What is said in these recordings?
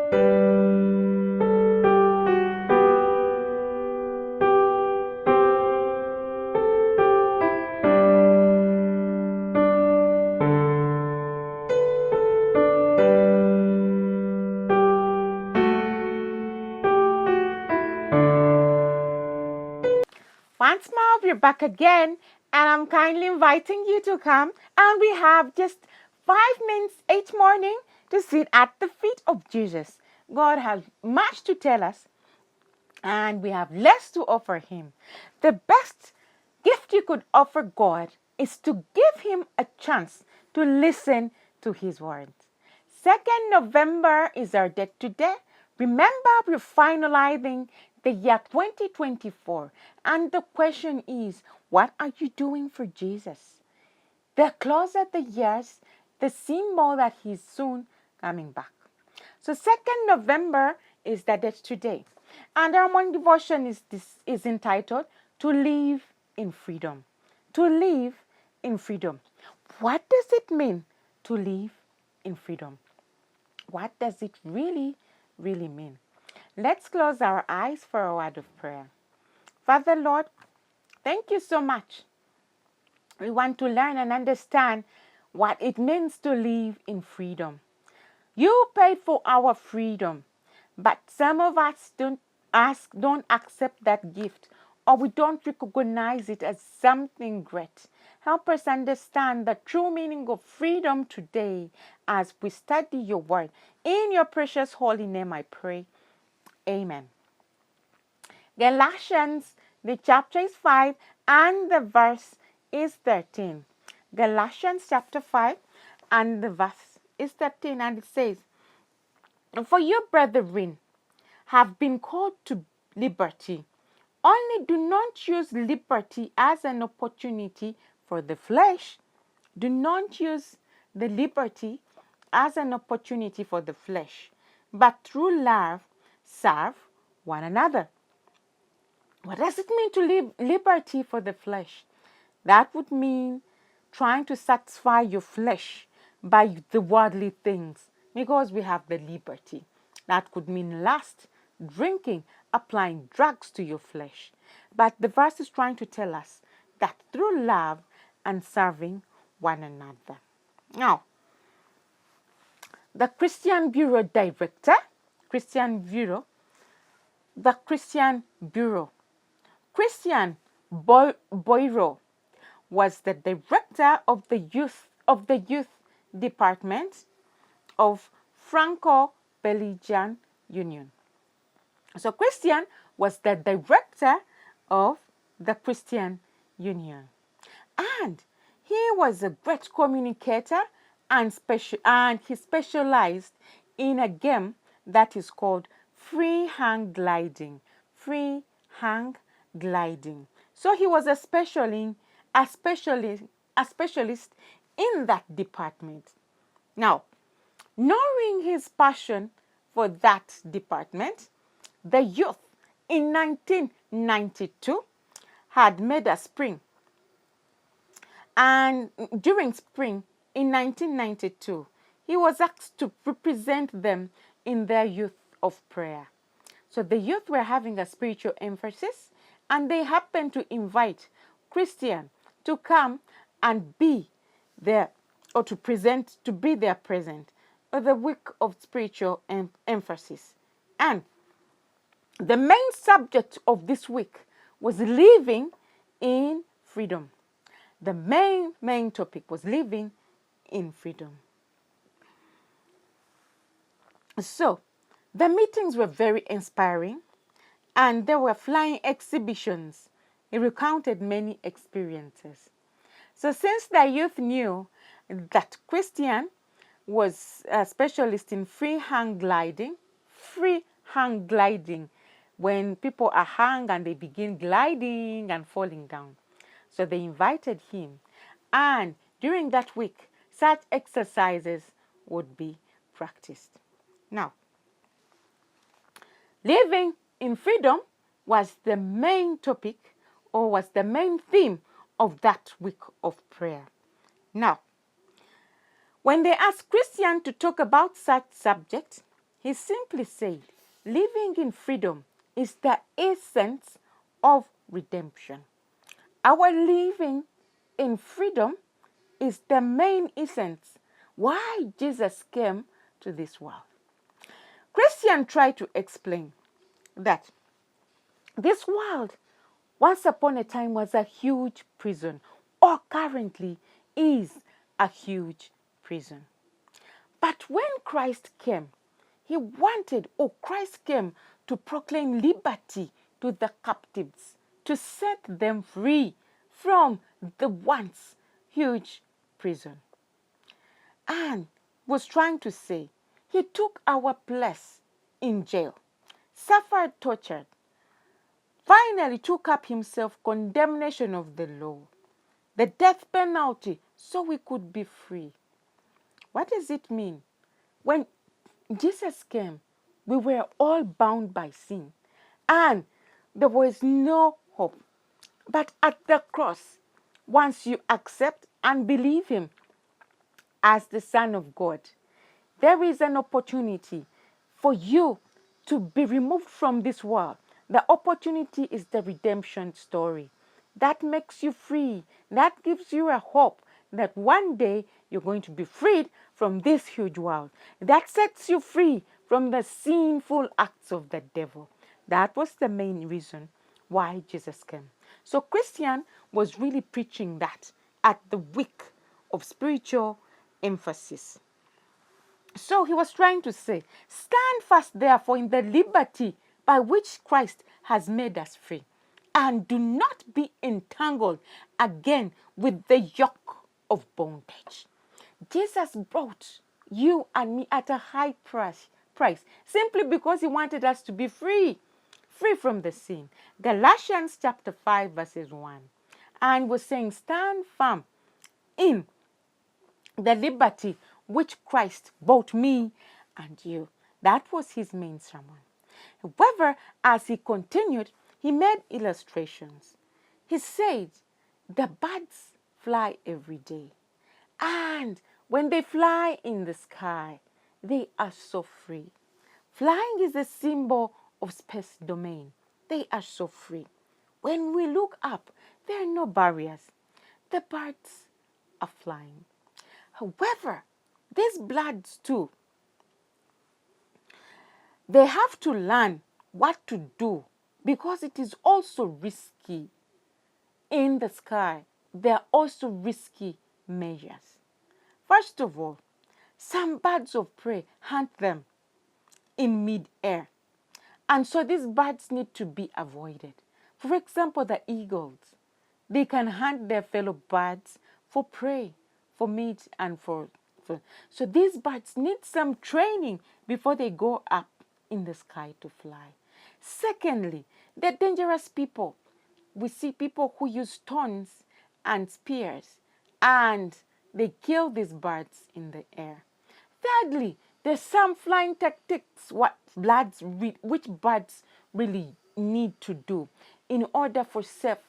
Once more, we're back again, and I'm kindly inviting you to come. And we have just 5 minutes each morning to sit at the feet of Jesus. God has much to tell us, and we have less to offer Him. The best gift you could offer God is to give Him a chance to listen to His words. 2nd November is our date today. Remember, we're finalizing the year 2024. And the question is, what are you doing for Jesus? The closer the years, the symbol that He's soon coming back. So 2nd November is the date today. And our morning devotion is entitled, To Live in Freedom. To live in freedom. What does it mean to live in freedom? What does it really mean? Let's close our eyes for a word of prayer. Father, Lord, thank you so much. We want to learn and understand what it means to live in freedom. You paid for our freedom, but some of us don't accept that gift, or we don't recognize it as something great. Help us understand the true meaning of freedom today as we study your word. In your precious holy name I pray. Amen. Galatians, the chapter is 5 and the verse is 13. Galatians chapter 5 and the verse is 13, and it says, For you, brethren, have been called to liberty. Only do not use liberty as an opportunity for the flesh. Do not use the liberty as an opportunity for the flesh, but through love serve one another. What does it mean to live liberty for the flesh? That would mean trying to satisfy your flesh by the worldly things, because we have the liberty. That could mean lust, drinking, applying drugs to your flesh. But the verse is trying to tell us that through love and serving one another. Now, the Christian Bureau Director, Christian Bureau Christian Boiro was the director of the youth department of Franco-Belgian Union. So Christian was the director of the Christian Union, and he was a great communicator, and he specialized in a game that is called free hang gliding. Free hang gliding. So he was a specialist in that department. Now, knowing his passion for that department, the youth in 1992 had made a spring. And during spring in 1992, he was asked to represent them in their youth of prayer. So the youth were having a spiritual emphasis, and they happened to invite Christian to come and be there, or to be there present at the week of spiritual emphasis. And the main subject of this week was living in freedom. The main topic was living in freedom. So, the meetings were very inspiring, and there were flying exhibitions. He recounted many experiences. So, since the youth knew that Christian was a specialist in free hang gliding, when people are hung and they begin gliding and falling down. So they invited him, and during that week, such exercises would be practiced. Now, living in freedom was the main topic, or was the main theme of that week of prayer. Now, when they asked Christian to talk about such subject, He simply said, living in freedom is the essence of redemption. Our living in freedom is the main essence why Jesus came to this world. Christians try to explain that this world once upon a time was a huge prison, or currently is a huge prison. But when Christ came, Christ came to proclaim liberty to the captives, to set them free from the once huge prison. And was trying to say, he took our place in jail, suffered torture, finally took up himself condemnation of the law, the death penalty, so we could be free. What does it mean? When Jesus came, we were all bound by sin, and there was no hope. But at the cross, once you accept and believe him as the Son of God, there is an opportunity for you to be removed from this world. The opportunity is the redemption story. That makes you free. That gives you a hope that one day you're going to be freed from this huge world. That sets you free from the sinful acts of the devil. That was the main reason why Jesus came. So Christian was really preaching that at the week of spiritual emphasis. So he was trying to say, stand fast therefore in the liberty by which Christ has made us free, and do not be entangled again with the yoke of bondage. Jesus brought you and me at a high price simply because he wanted us to be free from the sin. Galatians chapter 5 verses 1. And was saying, stand firm in the liberty which Christ bought me and you. That was his main sermon. However, as he continued, he made illustrations. He said, the birds fly every day. And when they fly in the sky, they are so free. Flying is a symbol of space domain. They are so free. When we look up, there are no barriers. The birds are flying. However, these birds too, they have to learn what to do because it is also risky. In the sky, there are also risky measures. First of all, some birds of prey hunt them in mid-air. And so these birds need to be avoided. For example, the eagles, they can hunt their fellow birds for prey, for meat, and for. So these birds need some training before they go up in the sky to fly. Secondly, they're dangerous people. We see people who use stones and spears, and they kill these birds in the air. Thirdly, there's some flying tactics which birds really need to do in order for safe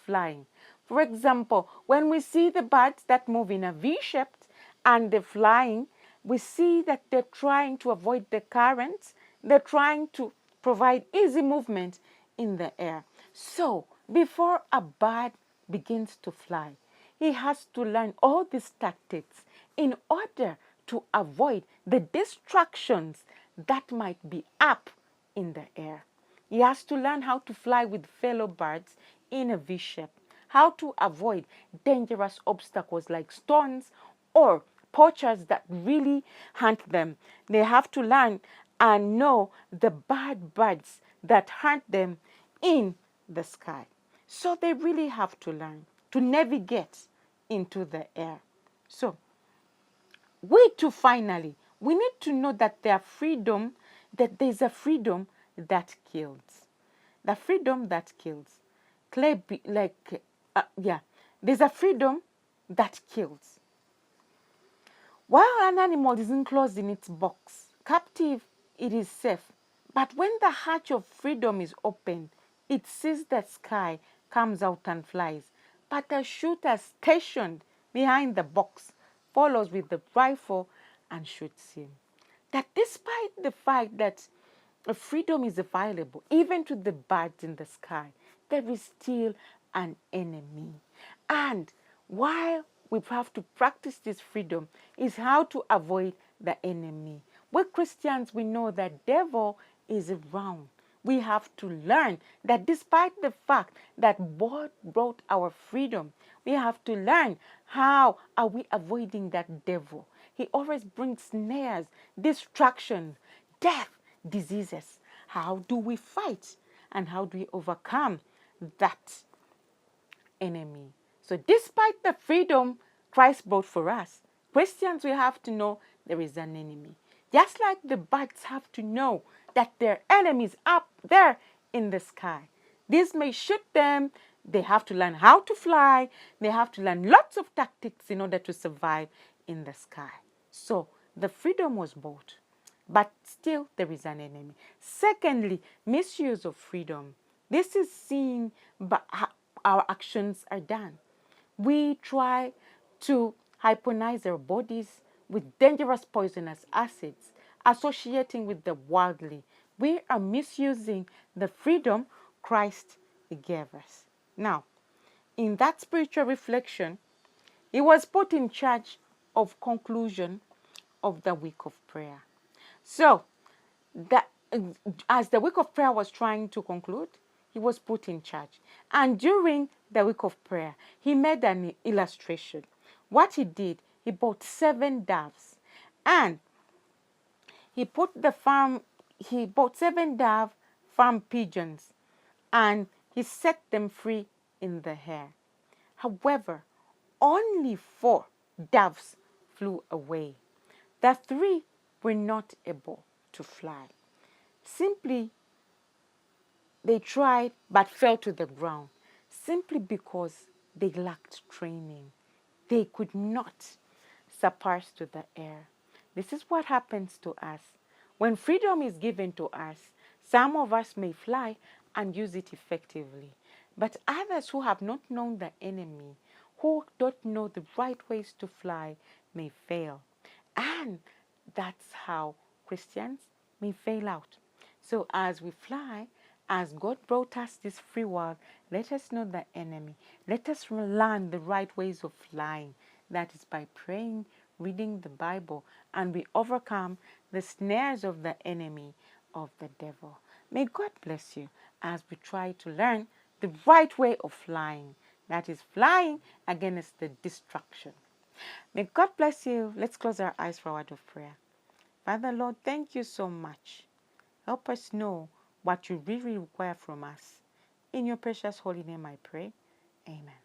flying. For example, when we see the birds that move in a V-shape and they're flying, we see that they're trying to avoid the currents. They're trying to provide easy movement in the air. So before a bird begins to fly, he has to learn all these tactics in order to avoid the distractions that might be up in the air. He has to learn how to fly with fellow birds in a V-shape, how to avoid dangerous obstacles like stones or poachers that really hunt them. They have to learn and know the bad birds that hunt them in the sky. So they really have to learn to navigate into the air. So we too, finally, we need to know that there's a freedom that kills. The freedom that kills. There's a freedom that kills. While an animal is enclosed in its box, captive, it is safe. But when the hatch of freedom is opened, it sees the sky, comes out and flies. But a shooter stationed behind the box follows with the rifle and shoots him. that despite the fact that freedom is available even to the birds in the sky, there is still an enemy. And while we have to practice this freedom is how to avoid the enemy. We Christians, we know that devil is around. We have to learn that despite the fact that God brought our freedom, we have to learn how are we avoiding that devil. He always brings snares, distractions, death, diseases. How do we fight and how do we overcome that enemy? So despite the freedom Christ brought for us, Christians, we have to know there is an enemy. Just like the birds have to know that their enemy is up there in the sky. This may shoot them. They have to learn how to fly. They have to learn lots of tactics in order to survive in the sky. So the freedom was bought, but still there is an enemy. Secondly, misuse of freedom. This is seen by how our actions are done. We try to hypnotize our bodies with dangerous poisonous acids, associating with the worldly. We are misusing the freedom Christ gave us. Now, in that spiritual reflection, he was put in charge of conclusion of the week of prayer. So, that, as the week of prayer was trying to conclude, he was put in charge. And during the week of prayer, he made an illustration. What he did, he bought 7 doves, and he bought 7 dove farm pigeons, and he set them free in the air. However, only 4 doves flew away. The 3 were not able to fly. Simply, they tried but fell to the ground simply because they lacked training. They could not surpass to the air. This is what happens to us. When freedom is given to us, some of us may fly and use it effectively. But others who have not known the enemy, who don't know the right ways to fly, may fail. And that's how Christians may fail out. So as we fly, as God brought us this free world, let us know the enemy. Let us learn the right ways of flying. That is by praying, reading the Bible, and we overcome the snares of the enemy of the devil. May God bless you as we try to learn the right way of flying. That is flying against the destruction. May God bless you. Let's close our eyes for a word of prayer. Father, Lord, thank you so much. Help us know what you really require from us. In your precious holy name I pray. Amen.